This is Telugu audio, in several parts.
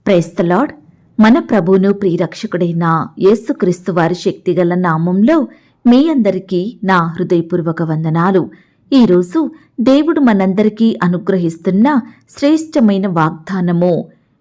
Praise the lord. మన ప్రభువును ప్రియరక్షకుడైన యేసుక్రీస్తు వారి శక్తిగల నామంలో మీ అందరికీ నా హృదయపూర్వక వందనాలు. ఈరోజు దేవుడు మనందరికీ అనుగ్రహిస్తున్న శ్రేష్టమైన వాగ్దానము,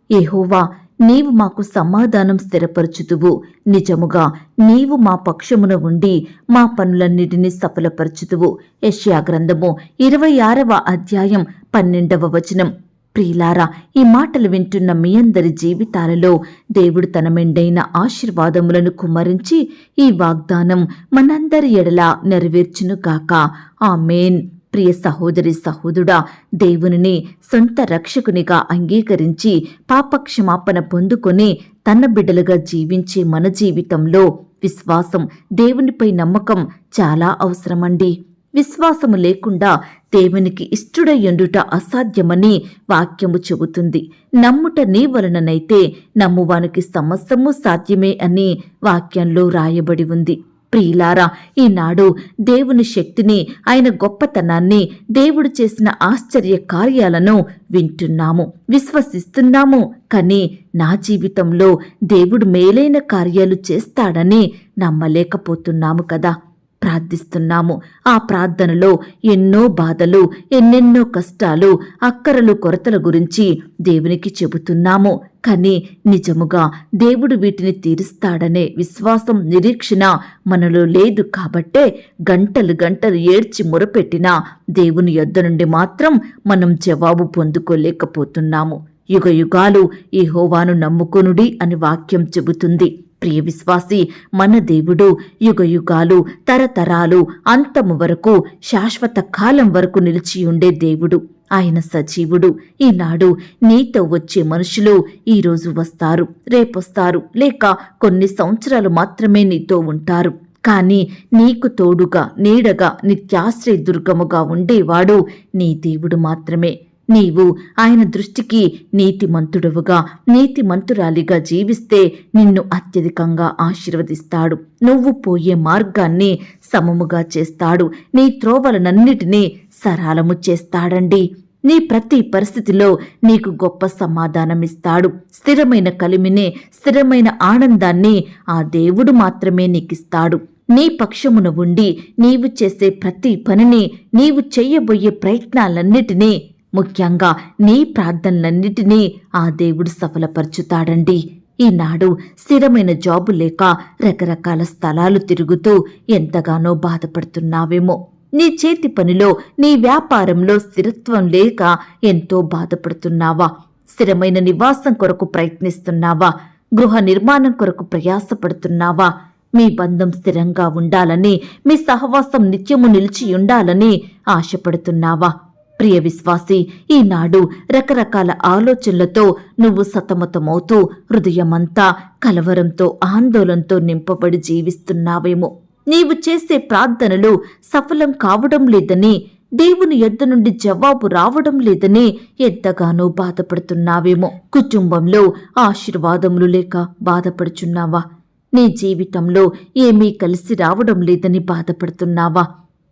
యెహోవా నీవు మాకు సమాధానం స్థిరపరచుదువు, నిజముగా నీవు మా పక్షమున ఉండి మా పనులన్నిటినీ సఫలపరచుదువు. యెషయా గ్రంథము 26వ అధ్యాయం 12వ వచనం. ప్రియులారా, ఈ మాటలు వింటున్న మీ అందరి జీవితాలలో దేవుడు తన మెండైన ఆశీర్వాదములను కుమ్మరించి ఈ వాగ్దానం మనందరి ఎడల నెరవేర్చునుగాక. ఆమేన్. ప్రియ సహోదరి సహోదరుడా, దేవునిని సొంత రక్షకునిగా అంగీకరించి పాపక్షమాపణ పొందుకొని తన బిడ్డలుగా జీవించే మన జీవితంలో విశ్వాసం, దేవునిపై నమ్మకం చాలా అవసరమండి. విశ్వాసము లేకుండా దేవునికి ఇష్టుడయ్యుండుట అసాధ్యమని వాక్యము చెబుతుంది. నమ్ముట నీ వలననైతే నమ్మువానికి సమస్తము సాధ్యమే అని వాక్యంలో రాయబడి ఉంది. ప్రియులారా, ఈనాడు దేవుని శక్తిని, ఆయన గొప్పతనాన్ని, దేవుడు చేసిన ఆశ్చర్య కార్యాలను వింటున్నాము, విశ్వసిస్తున్నాము. కానీ నా జీవితంలో దేవుడు మేలైన కార్యాలు చేస్తాడని నమ్మలేకపోతున్నాము కదా. ప్రార్థిస్తున్నాము. ఆ ప్రార్థనలో ఎన్నో బాధలు, ఎన్నెన్నో కష్టాలు, అక్కరలు, కొరతల గురించి దేవునికి చెబుతున్నాము. కానీ నిజముగా దేవుడు వీటిని తీరుస్తాడనే విశ్వాసం, నిరీక్షణ మనలో లేదు. కాబట్టే గంటలు గంటలు ఏడ్చి మొరపెట్టినా దేవుని యొద్ద నుండి మాత్రం మనం జవాబు పొందుకోలేకపోతున్నాము. యుగ యుగాలు యెహోవాను నమ్ముకొనుడి అని వాక్యం చెబుతుంది. ప్రియ విశ్వాసి, మన దేవుడు యుగ యుగాలు, తరతరాలు, అంతము వరకు, శాశ్వత కాలం వరకు నిలిచి ఉండే దేవుడు. ఆయన సజీవుడు. ఈనాడు నీతో వచ్చే మనుషులు ఈరోజు వస్తారు, రేపొస్తారు, లేక కొన్ని సంవత్సరాలు మాత్రమే నీతో ఉంటారు. కానీ నీకు తోడుగా, నీడగా, నిత్యాశ్రయ దుర్గముగా ఉండేవాడు నీ దేవుడు మాత్రమే. నీవు ఆయన దృష్టికి నీతిమంతుడవుగా, నీతిమంతురాలిగా జీవిస్తే నిన్ను అత్యధికంగా ఆశీర్వదిస్తాడు. నువ్వు పోయే మార్గాన్ని సమముగా చేస్తాడు. నీ త్రోవలనన్నిటినీ సరళము చేస్తాడండి. నీ ప్రతి పరిస్థితిలో నీకు గొప్ప సమాధానమిస్తాడు. స్థిరమైన కలిమినే, స్థిరమైన ఆనందాన్ని ఆ దేవుడు మాత్రమే నీకిస్తాడు. నీ పక్షమున ఉండి నీవు చేసే ప్రతి పనిని, నీవు చెయ్యబోయే ప్రయత్నాలన్నిటినీ, ముఖ్యంగా నీ ప్రార్థనలన్నిటినీ ఆ దేవుడు సఫలపరచుతాడండి. ఈనాడు స్థిరమైన జాబు లేక రకరకాల స్థలాలు తిరుగుతూ ఎంతగానో బాధపడుతున్నావేమో. నీ చేతి పనిలో, నీ వ్యాపారంలో స్థిరత్వం లేక ఎంతో బాధపడుతున్నావా? స్థిరమైన నివాసం కొరకు ప్రయత్నిస్తున్నావా? గృహ నిర్మాణం కొరకు ప్రయాసపడుతున్నావా? మీ బంధం స్థిరంగా ఉండాలని, మీ సహవాసం నిత్యము నిలిచి ఉండాలని ఆశపడుతున్నావా? ప్రియ విశ్వాసి, ఈనాడు రకరకాల ఆలోచనలతో నువ్వు సతమతమవుతూ హృదయమంతా కలవరంతో, ఆందోళనతో నింపబడి జీవిస్తున్నావేమో. నీవు చేసే ప్రార్థనలు సఫలం కావడం లేదని, దేవుని యొద్ద నుండి జవాబు రావడం లేదని ఎంతగానో బాధపడుతున్నావేమో. కుటుంబంలో ఆశీర్వాదములు లేక బాధపడుచున్నావా? నీ జీవితంలో ఏమీ కలిసి రావడం లేదని బాధపడుతున్నావా?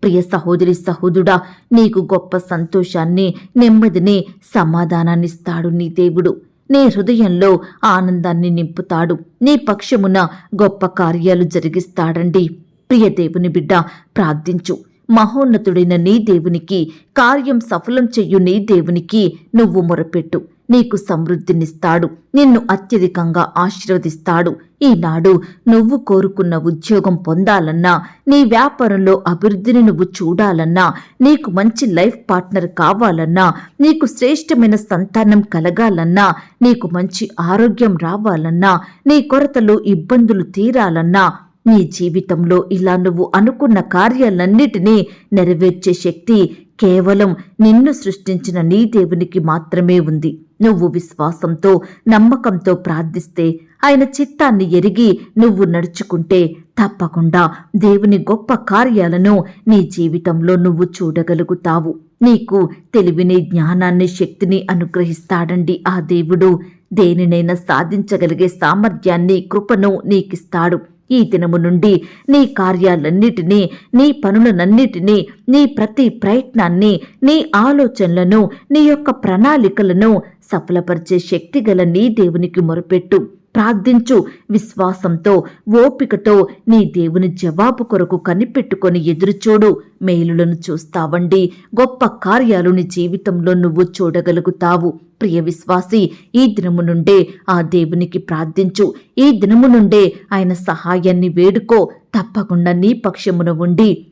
ప్రియ సహోదరి సహోదరుడా, నీకు గొప్ప సంతోషాన్ని, నెమ్మదిని, సమాధానాన్నిస్తాడు నీ దేవుడు. నీ హృదయంలో ఆనందాన్ని నింపుతాడు. నీ పక్షమున గొప్ప కార్యాలు జరిగిస్తాడండి. ప్రియ దేవుని బిడ్డ, ప్రార్థించు. మహోన్నతుడైన నీ దేవునికి, కార్యం సఫలం చెయ్యు నీ దేవునికి నువ్వు మొరపెట్టు. నీకు సమృద్ధినిస్తాడు. నిన్ను అత్యధికంగా ఆశీర్వదిస్తాడు. ఈనాడు నువ్వు కోరుకున్న ఉద్యోగం పొందాలన్నా, నీ వ్యాపారంలో అభివృద్ధిని నువ్వు చూడాలన్నా, నీకు మంచి లైఫ్ పార్ట్నర్ కావాలన్నా, నీకు శ్రేష్టమైన సంతానం కలగాలన్నా, నీకు మంచి ఆరోగ్యం రావాలన్నా, నీ కొరతలు, ఇబ్బందులు తీరాలన్నా, నీ జీవితంలో ఇలా నువ్వు అనుకున్న కార్యాలన్నిటినీ నెరవేర్చే శక్తి కేవలం నిన్ను సృష్టించిన నీ దేవునికి మాత్రమే ఉంది. నువ్వు విశ్వాసంతో, నమ్మకంతో ప్రార్థిస్తే, ఆయన చిత్తాన్ని ఎరిగి నువ్వు నడుచుకుంటే తప్పకుండా దేవుని గొప్ప కార్యాలను నీ జీవితంలో నువ్వు చూడగలుగుతావు. నీకు తెలివిని, జ్ఞానాన్ని, శక్తిని అనుగ్రహిస్తాడండి ఆ దేవుడు. దేనినైనా సాధించగలిగే సామర్థ్యాన్ని, కృపను నీకిస్తాడు. ఈ దినము నుండి నీ కార్యాలన్నిటినీ, నీ పనులనన్నిటినీ, నీ ప్రతి ప్రయత్నాన్ని, నీ ఆలోచనలను, నీ యొక్క ప్రణాళికలను సఫలపరిచే శక్తి గల నీ దేవునికి మొరపెట్టు. ప్రార్థించు. విశ్వాసంతో, ఓపికతో నీ దేవుని జవాబు కొరకు కనిపెట్టుకొని ఎదురుచూడు. మేలులను చూస్తావండి. గొప్ప కార్యాలు నీ జీవితంలో నువ్వు చూడగలుగుతావు. ప్రియ విశ్వాసి, ఈ దినము నుండే ఆ దేవునికి ప్రార్థించు. ఈ దినము నుండే ఆయన సహాయాన్ని వేడుకో. తప్పకుండా నీ పక్షమున ఉండి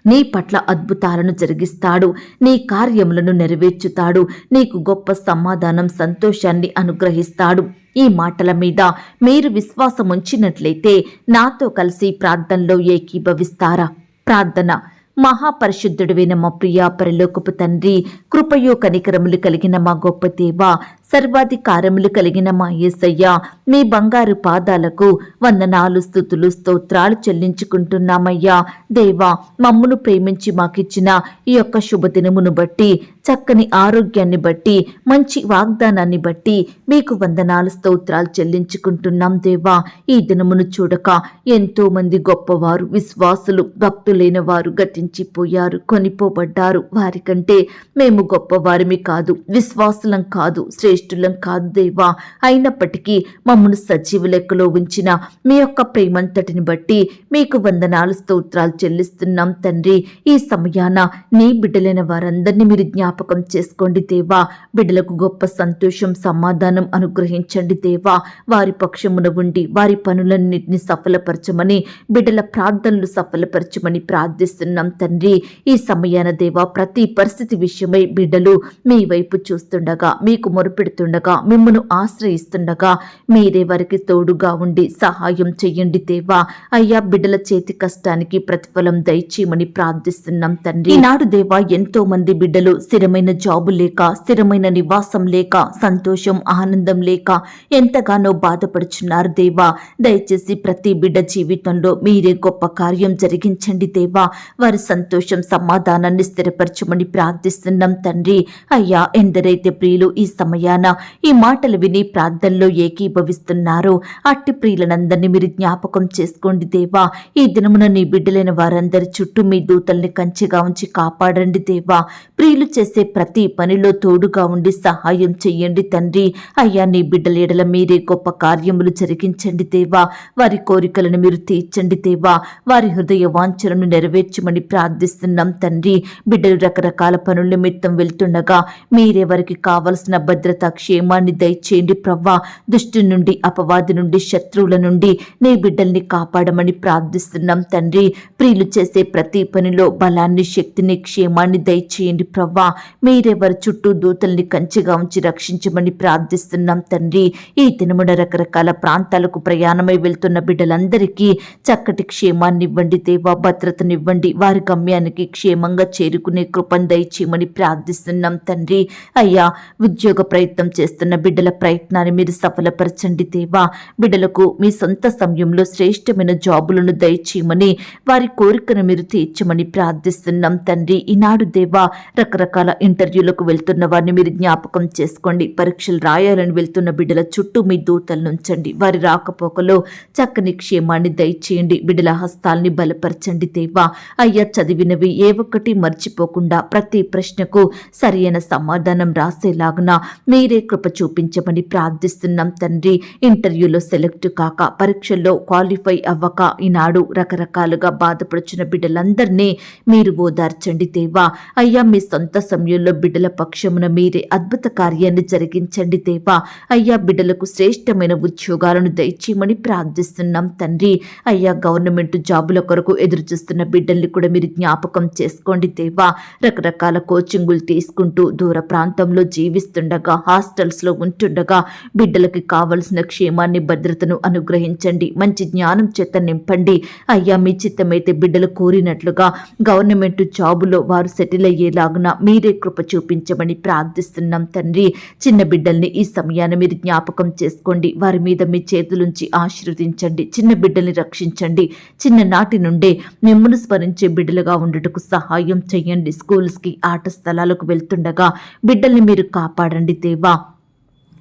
నీ పట్ల అద్భుతాలను జరిగిస్తాడు. నీ కార్యములను నెరవేర్చుతాడు. నీకు గొప్ప సమాధానం, సంతోషాన్ని అనుగ్రహిస్తాడు. ఈ మాటల మీద మీరు విశ్వాసం ఉంచినట్లయితే నాతో కలిసి ప్రార్థనలో ఏకీభవిస్తారా? ప్రార్థన. మహాపరిశుద్ధుడివైన మా ప్రియా పరలోకపు తండ్రి, కృపయో కనికరములు కలిగిన మా గొప్ప దేవా, సర్వాధికారములు కలిగిన మా యేసయ్య, మీ బంగారు పాదాలకు వందనాలు, స్తుతులు, స్తోత్రాలు చెల్లించుకుంటున్నామయ్యా. దేవా, మమ్మును ప్రేమించి మాకిచ్చిన ఈ యొక్క శుభదినమును బట్టి, చక్కని ఆరోగ్యాన్ని బట్టి, మంచి వాగ్దానాన్ని బట్టి మీకు వందనాలు, స్తోత్రాలు చెల్లించుకుంటున్నాం. దేవా, ఈ దినమును చూడక ఎంతో మంది గొప్పవారు, విశ్వాసులు, భక్తులైన వారు గతించిపోయారు, కొనిపోబడ్డారు. వారికంటే మేము గొప్పవారిమి కాదు, విశ్వాసులం కాదు, శ్రేష్ఠులం కాదు దేవా. అయినప్పటికీ మమ్మను సజీవ లెక్కలో ఉంచిన మీ యొక్క ప్రేమంతటిని బట్టి మీకు వందనాలు, స్తోత్రాలు చెల్లిస్తున్నాం తండ్రి. ఈ సమయాన నీ బిడ్డలైన వారందరినీ మీరు జ్ఞాపకం చేసుకోండి దేవా. బిడ్డలకు గొప్ప సంతోషం, సమాధానం అనుగ్రహించండి దేవా. వారి పక్షమున ఉండి వారి పనులన్నింటినీ సఫలపరచమని, బిడ్డల ప్రార్థనలు సఫలపరచమని ప్రార్థిస్తున్నాం తండ్రి. ఈ సమయాన దేవా, ప్రతి పరిస్థితి విషయమై బిడ్డలు మీ వైపు చూస్తుండగా, మీకు మొరుపెడుతుండగా, మిమ్మను ఆశ్రయిస్తుండగా మీరే వారికి తోడుగా ఉండి సహాయం చెయ్యండి దేవా. అయ్యా, బిడ్డల చేతి కష్టానికి ప్రతిఫలం దయచేయమని ప్రార్థిస్తున్నాం తండ్రి. ఈనాడు దేవా, ఎంతో మంది బిడ్డలు స్థిరమైన జాబు లేక, స్థిరమైన నివాసం లేక, సంతోషం, ఆనందం లేక ఎంతగానో బాధపడుచున్నారు దేవా. దయచేసి ప్రతి బిడ్డ జీవితంలో మీరే గొప్ప కార్యం జరిగించండి దేవా. వారి సంతోషం, సమాధానాన్ని స్థిరపరచమని ప్రార్థిస్తున్నాం తండ్రి. అయ్యా, ఎందరైతే ప్రియులు ఈ సమయాన ఈ మాటలు విని ప్రార్థనలో ఏకీభవిస్తున్నారో అట్టి ప్రియులనందరినీ మీరు జ్ఞాపకం చేసుకోండి దేవా. ఈ దినమున నీ బిడ్డలైన వారందరి చుట్టూ మీ దూతల్ని కంచెగా ఉంచి కాపాడండి దేవా. ప్రియులు చేసే ప్రతి పనిలో తోడుగా ఉండి సహాయం చెయ్యండి తండ్రి. అయ్యా, నీ బిడ్డల ఎడల మీరే గొప్ప కార్యములు జరిగించండి దేవా. వారి కోరికలను మీరు తీర్చండి దేవా. వారి హృదయ వాంఛలను నెరవేర్చమని ప్రార్థిస్తున్నాం తండ్రి. బిడ్డలు రకరకాల పనుల నిమిత్తం వెళ్తుండగా మీరే వారికి కావలసిన భద్రత, క్షేమాన్ని దయచేయండి ప్రవ్వా. దుష్టు నుండి, అపవాది నుండి, శత్రువుల నుండి నీ బిడ్డల్ని కాపాడమని ప్రార్థిస్తున్నాం తండ్రి. ప్రియులు చేసే ప్రతి పనిలో బలాన్ని, శక్తిని, క్షేమాన్ని దయచేయండి ప్రవ్వా. మీరే వారి చుట్టూ దూతల్ని కంచెగా ఉంచి రక్షించమని ప్రార్థిస్తున్నాం తండ్రి. ఈ దినమున రకరకాల ప్రాంతాలకు ప్రయాణమై వెళ్తున్న బిడ్డలందరికీ చక్కటి క్షేమాన్ని ఇవ్వండి దేవా. భద్రతనివ్వండి. వారి గమ్యానికి క్షేమంగా చేరుకునే కృపను దయచేయమని ప్రార్థిస్తున్నాం తండ్రి. అయ్యా, ఉద్యోగ ప్రయత్నం చేస్తున్న బిడ్డల ప్రయత్నాన్ని మీరు సఫలపరచండి దేవా. బిడ్డలకు మీ సొంత సమయంలో శ్రేష్టమైన జాబులను దయచేయమని, వారి కోరికను మీరు తీర్చమని ప్రార్థిస్తున్నాం తండ్రి. ఈనాడు దేవా, రకరకాల ఇంటర్వ్యూలకు వెళ్తున్న వారిని మీరు జ్ఞాపకం చేసుకోండి. పరీక్షలు రాయాలని వెళ్తున్న బిడ్డల చుట్టూ మీ దూతలను ఉంచండి. వారి రాకపోకలో చక్కని క్షేమాన్ని దయచేయండి. బిడ్డల హస్తాల్ని బలపరచండి దేవా. అయ్యా, చదివినవి ఏ ఒక్కటి మర్చిపోకుండా ప్రతి ప్రశ్నకు సరైన సమాధానం రాసేలాగున మీరే కృప చూపించమని ప్రార్థిస్తున్నాం తండ్రి. ఇంటర్వ్యూలో సెలెక్ట్ కాక, పరీక్షల్లో క్వాలిఫై అవ్వక ఈనాడు రకరకాలుగా బాధపడుచున్న బిడ్డలందరినీ మీరు ఓదార్చండి దేవా. అయ్యా, మీ సొంత సమయంలో బిడ్డల పక్షమున మీరే అద్భుత కార్యాన్ని జరిగించండి దేవా. అయ్యా, బిడ్డలకు శ్రేష్టమైన ఉద్యోగాలను దయచేయమని ప్రార్థిస్తున్నాం తండ్రి. అయ్యా, గవర్నమెంట్ జాబుల కొరకు ఎదురు చూస్తున్న బిడ్డల్ని కూడా మీరు జ్ఞాపకం చేసుకోండి దేవా. రకరకాల కోచింగులు తీసుకుంటూ దూర ప్రాంతంలో జీవిస్తుండగా, హాస్టల్స్లో ఉంటుండగా బిడ్డలకి కావలసిన క్షేమాన్ని, భద్రతను అనుగ్రహించండి. మంచి జ్ఞానం చేత నింపండి. అయ్యా, మీ చిత్తమైతే బిడ్డలు కోరినట్లుగా గవర్నమెంట్ జాబులో వారు సెటిల్ అయ్యేలాగున మీరే కృప చూపించమని ప్రార్థిస్తున్నాం తండ్రి. చిన్న బిడ్డల్ని ఈ సమయాన్ని మీరు జ్ఞాపకం చేసుకోండి. వారి మీద మీ చేతులుంచి ఆశీర్వదించండి. చిన్న బిడ్డల్ని రక్షించండి. చిన్ననాటి నుండే మిమ్మల్ని స్మరించే బిడ్డలుగా ఉండటకు సహాయం చేయండి. స్కూల్స్కి, ఆట స్థలాలకు వెళ్తుండగా బిడ్డల్ని మీరు కాపాడండి దేవా.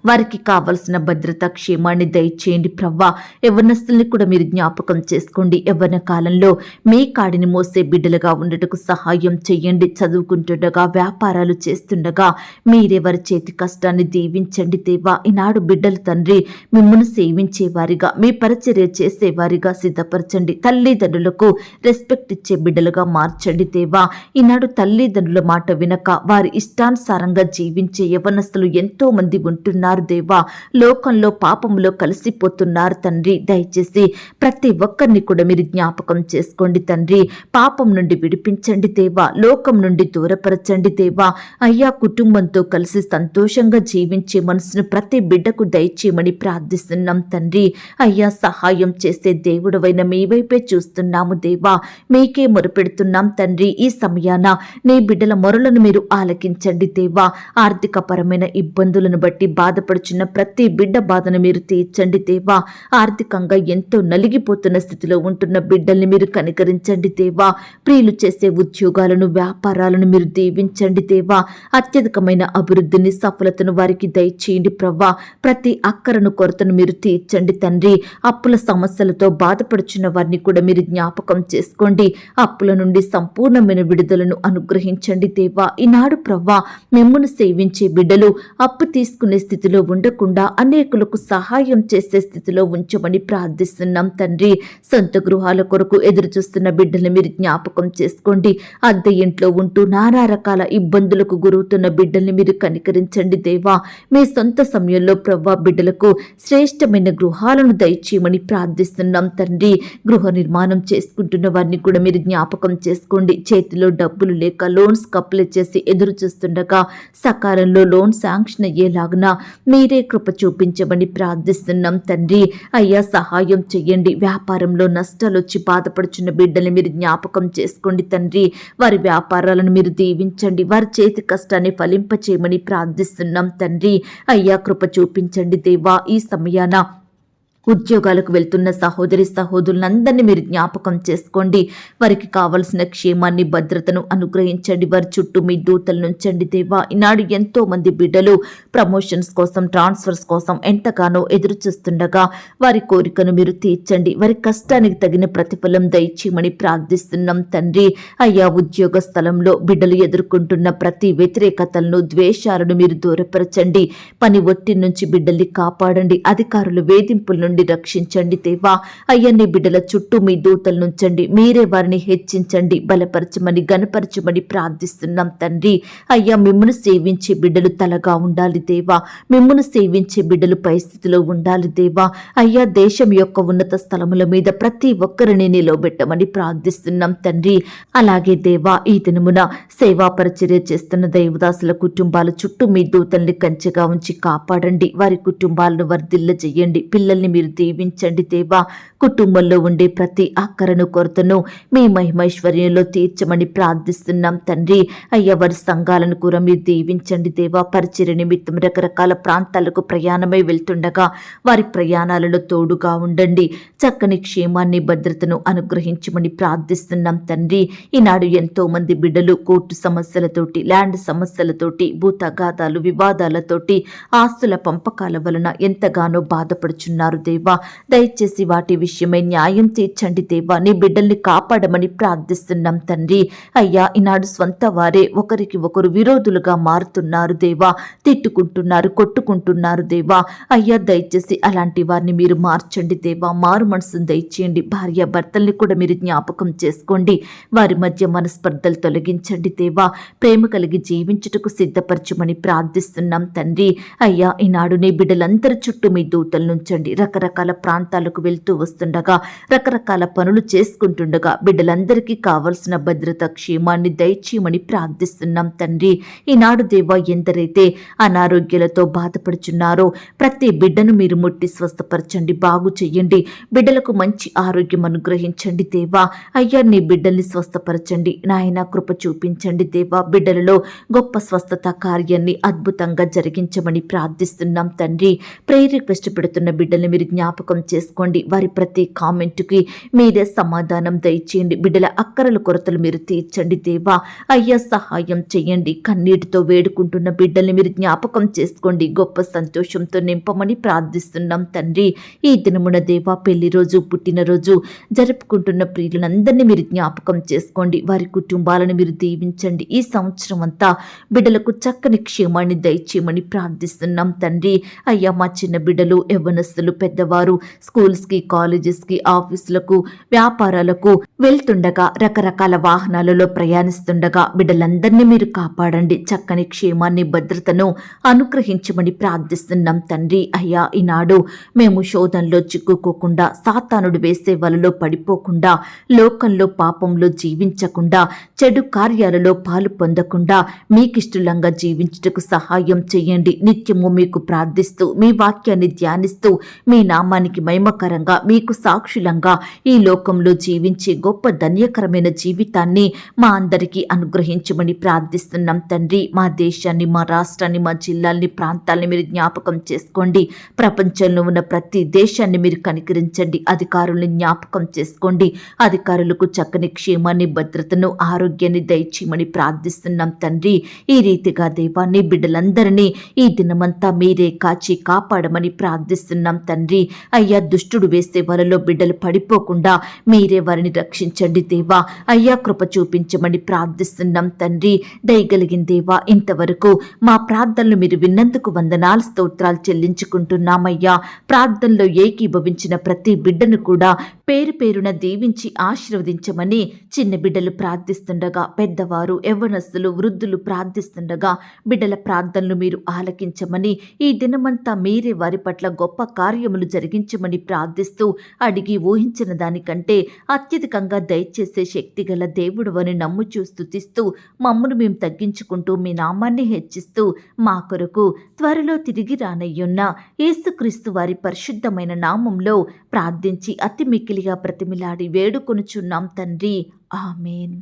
వారికి కావలసిన భద్రత క్షేమాన్ని దయచేయండి ప్రవ్వా. యవ్వనస్తుల్ని కూడా మీరు జ్ఞాపకం చేసుకోండి. యవ్వన కాలంలో మీ కాడిని మోసే బిడ్డలుగా ఉండటకు సహాయం చెయ్యండి. చదువుకుంటుండగా, వ్యాపారాలు చేస్తుండగా మీరే వారి చేతి కష్టాన్ని దీవించండి దేవా. ఈనాడు బిడ్డలు తండ్రి మిమ్మల్ని సేవించేవారిగా, మీ పరిచర్య చేసేవారిగా సిద్ధపరచండి. తల్లిదండ్రులకు రెస్పెక్ట్ ఇచ్చే బిడ్డలుగా మార్చండి దేవా. ఈనాడు తల్లిదండ్రుల మాట వినక వారి ఇష్టానుసారంగా జీవించే యవ్వనస్తులు ఎంతో మంది ఉంటున్నారు దేవా. లోకంలో పాపంలో కలిసిపోతున్నారు తండ్రి. దయచేసి ప్రతి ఒక్కరిని కూడా మీరు జ్ఞాపకం చేసుకోండి తండ్రి. పాపం నుండి విడిపించండి దేవా. లోకం నుండి దూరపరచండి దేవా. అయ్యా, కుటుంబంతో కలిసి సంతోషంగా జీవించే మనసును ప్రతి బిడ్డకు దయచేయమని ప్రార్థిస్తున్నాం తండ్రి. అయ్యా, సహాయం చేసే దేవుడవైన మీ వైపే చూస్తున్నాము దేవా. మీకే మొరపెడుతున్నాం తండ్రి. ఈ సమయాన నీ బిడ్డల మొరలను మీరు ఆలకించండి దేవా. ఆర్థిక పరమైన ఇబ్బందులను బట్టి బాధపడుచున్న ప్రతి బిడ్డ బాధను మీరు తీర్చండి దేవా. ఆర్థికంగా ఎంతో నలిగిపోతున్న స్థితిలో ఉంటున్న బిడ్డల్ని మీరు కనికరించండి దేవా. ప్రియులు చేసే ఉద్యోగాలను, వ్యాపారాలను మీరు దీవించండి దేవా. అత్యధికమైన అభివృద్ధిని, సఫలతను వారికి దయచేయండి ప్రవ్వా. ప్రతి అక్కరను, కొరతను మీరు తీర్చండి తండ్రి. అప్పుల సమస్యలతో బాధపడుచున్న వారిని కూడా మీరు జ్ఞాపకం చేసుకోండి. అప్పుల నుండి సంపూర్ణమైన విడుదలను అనుగ్రహించండి దేవా. ఈనాడు ప్రవ్వా, మిమ్మును సేవించే బిడ్డలు అప్పు తీసుకునే స్థితిలో ఉండకుండా అనేకులకు సహాయం చేసే స్థితిలో ఉంచమని ప్రార్థిస్తున్నాం తండ్రి. సొంత గృహాల కొరకు ఎదురు చూస్తున్న బిడ్డల్ని మీరు జ్ఞాపకం చేసుకోండి. అద్దె ఇంట్లో ఉంటూ నానా రకాల ఇబ్బందులకు గురవుతున్న బిడ్డల్ని మీరు కనికరించండి దేవా. మీ సొంత సమయంలో ప్రవ్వా బిడ్డలకు శ్రేష్టమైన గృహాలను దయచేయమని ప్రార్థిస్తున్నాం తండ్రి. గృహ నిర్మాణం చేసుకుంటున్న వారిని కూడా మీరు జ్ఞాపకం చేసుకోండి. చేతిలో డబ్బులు లేక లోన్స్ అప్లై చేసి ఎదురు చూస్తుండగా సకాలంలో లోన్ శాంక్షన్ అయ్యేలాగున మీరే కృప చూపించమని ప్రార్థిస్తున్నాం తండ్రి. అయ్యా, సహాయం చెయ్యండి. వ్యాపారంలో నష్టాలు వచ్చి బాధపడుచున్న బిడ్డల్ని మీరు జ్ఞాపకం చేసుకోండి తండ్రి. వారి వ్యాపారాలను మీరు దీవించండి. వారి చేతి కష్టాన్ని ఫలింపచేయమని ప్రార్థిస్తున్నాం తండ్రి. అయ్యా, కృప చూపించండి దేవా. ఈ సమయాన ఉద్యోగాలకు వెళ్తున్న సహోదరి సహోదరులందరినీ మీరు జ్ఞాపకం చేసుకోండి. వారికి కావలసిన క్షేమాన్ని, భద్రతను అనుగ్రహించండి. వారి చుట్టూ మీ దూతలు నుంచండి దేవా. ఈనాడు ఎంతో మంది బిడ్డలు ప్రమోషన్స్ కోసం, ట్రాన్స్ఫర్స్ కోసం ఎంతగానో ఎదురు చూస్తుండగా వారి కోరికను మీరు తీర్చండి. వారి కష్టానికి తగిన ప్రతిఫలం దయచేయమని ప్రార్థిస్తున్నాం తండ్రి. అయ్యా, ఉద్యోగ స్థలంలో బిడ్డలు ఎదుర్కొంటున్న ప్రతి వ్యతిరేకతలను, ద్వేషాలను మీరు దూరపరచండి. పని ఒత్తిడి నుంచి బిడ్డల్ని కాపాడండి. అధికారుల వేధింపుల నుండి రక్షించండి దేవా. అయ్యా, నీ బిడ్డల చుట్టూ మీ దూతలు నుంచండి. మీరే వారిని హెచ్చించండి, బలపరచమని, గణపరచమని ప్రార్థిస్తున్నాం తండ్రి. అయ్యా, మిమ్మును సేవించే బిడ్డలు తలగా ఉండాలి దేవా. మిమ్మును సేవించే బిడ్డలు పరిస్థితిలో ఉండాలి దేవా. అయ్యా, దేశం యొక్క ఉన్నత స్థలముల మీద ప్రతి ఒక్కరిని నిలవబెట్టమని ప్రార్థిస్తున్నాం తండ్రి. అలాగే దేవా, ఈ దినమున సేవా పరిచర్య చేస్తున్న దైవదాసుల కుటుంబాల చుట్టూ మీ దూతల్ని కంచెగా ఉంచి కాపాడండి. వారి కుటుంబాలను వర్ధిల్ల చేయండి. పిల్లల్ని మీరు దీవించండి దేవా. కుటుంబంలో ఉండే ప్రతి అక్కరను, కొరతను మీ మహిమైశ్వర్యంలో తీర్చమని ప్రార్థిస్తున్నాం తండ్రి. అయ్యా, వారి సంఘాలను కూడా మీరు దీవించండి దేవా. పరిచర్య నిమిత్తం రకరకాల ప్రాంతాలకు ప్రయాణమై వెళ్తుండగా వారి ప్రయాణాలలో తోడుగా ఉండండి. చక్కని క్షేమాన్ని, భద్రతను అనుగ్రహించమని ప్రార్థిస్తున్నాం తండ్రి. ఈనాడు ఎంతో మంది బిడ్డలు కోర్టు సమస్యలతోటి, ల్యాండ్ సమస్యలతోటి, భూ తగాదాలు, వివాదాలతోటి, ఆస్తుల పంపకాల వలన ఎంతగానో బాధపడుచున్నారు దేవా. దయచేసి వాటి విషయమై న్యాయం తీర్చండి దేవా. నీ బిడ్డల్ని కాపాడమని ప్రార్థిస్తున్నాం తండ్రి. అయ్యా, ఈనాడు స్వంత వారే ఒకరికి ఒకరు విరోధులుగా మారుతున్నారు దేవా. తిట్టుకుంటున్నారు, కొట్టుకుంటున్నారు దేవా. అయ్యా, దయచేసి అలాంటి వారిని మీరు మార్చండి దేవా. మారు మనసును దయచేయండి. భార్య భర్తల్ని కూడా మీరు జ్ఞాపకం చేసుకోండి. వారి మధ్య మనస్పర్ధలు తొలగించండి దేవా. ప్రేమ కలిగి జీవించుటకు సిద్ధపరచమని ప్రార్థిస్తున్నాం తండ్రి. అయ్యా, ఈనాడు నీ బిడ్డలందరి చుట్టూ మీ దూతల నుంచండి. రకరకాల ప్రాంతాలకు వెళ్తూ వస్తుండగా, రకరకాల పనులు చేసుకుంటుండగా బిడ్డలందరికీ కావలసిన భద్రత, క్షేమాన్ని దయచేయమని ప్రార్థిస్తున్నాం తండ్రి. ఈనాడు దేవా, ఎందరైతే అనారోగ్యాలతో బాధపడుచున్నారో ప్రతి బిడ్డను మీరు ముట్టి స్వస్థపరచండి, బాగు చెయ్యండి. బిడ్డలకు మంచి ఆరోగ్యం అనుగ్రహించండి దేవా. అయ్యా, నీ బిడ్డల్ని స్వస్థపరచండి నాయన. కృప చూపించండి దేవా. బిడ్డలలో గొప్ప స్వస్థత కార్యాన్ని అద్భుతంగా జరిగించమని ప్రార్థిస్తున్నాం తండ్రి. ప్రేయర్ రిక్వెస్ట్ పెడుతున్న బిడ్డల్ని మీరు జ్ఞాపకం చేసుకోండి. వారి ప్రతి కామెంట్కి మీరే సమాధానం దయచేయండి. బిడ్డల అక్కరల కొరతలు మీరు తీర్చండి దేవా. అయ్యా సహాయం చేయండి. కన్నీటితో వేడుకుంటున్న బిడ్డల్ని మీరు జ్ఞాపకం చేసుకోండి. గొప్ప సంతోషంతో నింపమని ప్రార్థిస్తున్నాం తండ్రి. ఈ దినమున దేవా పెళ్లి రోజు, పుట్టినరోజు జరుపుకుంటున్న ప్రియులందరినీ మీరు జ్ఞాపకం చేసుకోండి. వారి కుటుంబాలను మీరు దీవించండి. ఈ సంవత్సరం అంతా బిడ్డలకు చక్కని క్షేమాన్ని దయచేయమని ప్రార్థిస్తున్నాం తండ్రి. అయ్యా మా చిన్న బిడ్డలు, యవ్వనస్తులు, పెద్దవారు స్కూల్స్కి, కాలేజెస్కి, ఆఫీసులకు, వ్యాపారాలకు వెళ్తుండగా, రకరకాల వాహనాలలో ప్రయాణిస్తుండగా బిడ్డలందరినీ మీరు కాపాడండి. చక్కని క్షేమాన్ని, భద్రతను అనుగ్రహించమని ప్రార్థిస్తున్నాం తండ్రి. అయ్యా ఈనాడు మేము శోధనలో చిక్కుకోకుండా, సాతానుడు వేసే వలలో పడిపోకుండా, లోకంలో పాపంలో జీవించకుండా, చెడు కార్యాలలో పాలు పొందకుండా మీకిష్టంగా జీవించుటకు సహాయం చేయండి. నిత్యము మీకు ప్రార్థిస్తూ, మీ వాక్యాన్ని ధ్యానిస్తూ, మీ నామానికి మహిమకరంగా, మీకు సాక్షులంగా ఈ లోకంలో జీవించే గొప్ప ధన్యకరమైన జీవితాన్ని మా అందరికీ అనుగ్రహించమని ప్రార్థిస్తున్నాం తండ్రి. మా దేశాన్ని, మా రాష్ట్రాన్ని, మా జిల్లాల్ని, ప్రాంతాలని మీరు జ్ఞాపకం చేసుకోండి. ప్రపంచంలో ఉన్న ప్రతి దేశాన్ని మీరు కనికరించండి. అధికారుల్ని జ్ఞాపకం చేసుకోండి. అధికారులకు చక్కని క్షేమాన్ని, భద్రతను, ఆరోగ్యాన్ని దయచేయమని ప్రార్థిస్తున్నాం తండ్రి. ఈ రీతిగా దేవాన్ని బిడ్డలందరినీ ఈ దినమంతా మీరే కాచి కాపాడమని ప్రార్థిస్తున్నాం తండ్రి. అయ్యా దుష్టుడు వేసే వలలో బిడ్డలు పడిపోకుండా మీరే వారిని రక్షించండి దేవా. అయ్యా కృప చూపించమని ప్రార్థిస్తున్నాం తండ్రి. దయగలిగిన దేవా, ఇంతవరకు మా ప్రార్థనలు మీరు విన్నందుకు వందనాలు, స్తోత్రాలు చెల్లించుకుంటున్నామయ్యా. ప్రార్థనలో ఏకీభవించిన ప్రతి బిడ్డను కూడా పేరు పేరున దీవించి ఆశీర్వదించమని చిన్న బిడ్డలు ప్రార్థిస్తుండగా, పెద్దవారు, యవ్వనస్తులు, వృద్ధులు ప్రార్థిస్తుండగా బిడ్డల ప్రార్థనలు మీరు ఆలకించమని, ఈ దినమంతా మీరే వారి పట్ల గొప్ప కార్యములు జరిగించమని ప్రార్థిస్తూ, అడిగి ఊహించిన దానికంటే అత్యధికంగా దయచేసే శక్తిగల దేవుడు అని నమ్ముచూ స్తుతిస్తూ, మమ్మను మేము తగ్గించుకుంటూ మీ నామాన్ని హెచ్చిస్తూ, మా కొరకు త్వరలో తిరిగి రానయ్యున్న యేసుక్రీస్తు వారి పరిశుద్ధమైన నామంలో ప్రార్థించి అతి మిక్కిలిగా ప్రతిమిలాడి వేడుకొనుచున్నాం తండ్రి. ఆమేన్.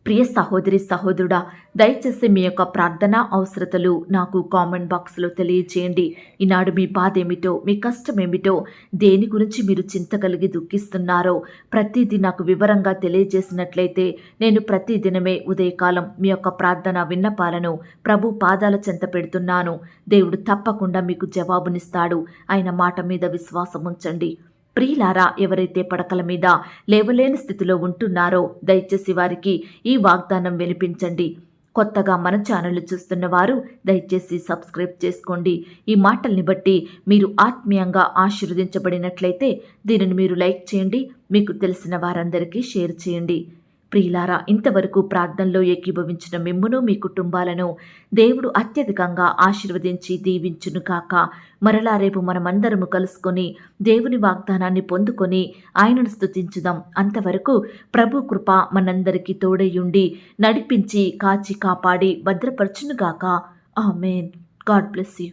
ప్రియ సహోదరి, సహోదరుడా, దయచేసి మీ యొక్క ప్రార్థన అవసరతలు నాకు కామెంట్ బాక్స్లో తెలియజేయండి. ఈనాడు మీ బాధ ఏమిటో, మీ కష్టం ఏమిటో, దేని గురించి మీరు చింత కలిగి దుఃఖిస్తున్నారో ప్రతిదీ నాకు వివరంగా తెలియజేసినట్లయితే నేను ప్రతిదినమే ఉదయకాలం మీ యొక్క ప్రార్థన విన్నపాలను ప్రభు పాదాల చెంత పెడుతున్నాను. దేవుడు తప్పకుండా మీకు జవాబునిస్తాడు. ఆయన మాట మీద విశ్వాసం ఉంచండి. ప్రియులారా, ఎవరైతే పడకల మీద లేవలేని స్థితిలో ఉంటున్నారో దయచేసి వారికి ఈ వాగ్దానం వినిపించండి. కొత్తగా మన ఛానల్ చూస్తున్న వారు దయచేసి సబ్స్క్రైబ్ చేసుకోండి. ఈ మాటల్ని బట్టి మీరు ఆత్మీయంగా ఆశీర్వదించబడినట్లయితే దీనిని మీరు లైక్ చేయండి, మీకు తెలిసిన వారందరికీ షేర్ చేయండి. ప్రియులారా, ఇంతవరకు ప్రార్థనలో ఏకీభవించిన మిమ్మును, మీ కుటుంబాలను దేవుడు అత్యధికంగా ఆశీర్వదించి దీవించును కాక. మరలా రేపు మనమందరము కలుసుకొని దేవుని వాగ్దానాన్ని పొందుకొని ఆయనను స్తుతించుదాం. అంతవరకు ప్రభు కృప మనందరికీ తోడయుండి నడిపించి కాచి కాపాడి భద్రపరచునుగాక. ఆమేన్. God bless you.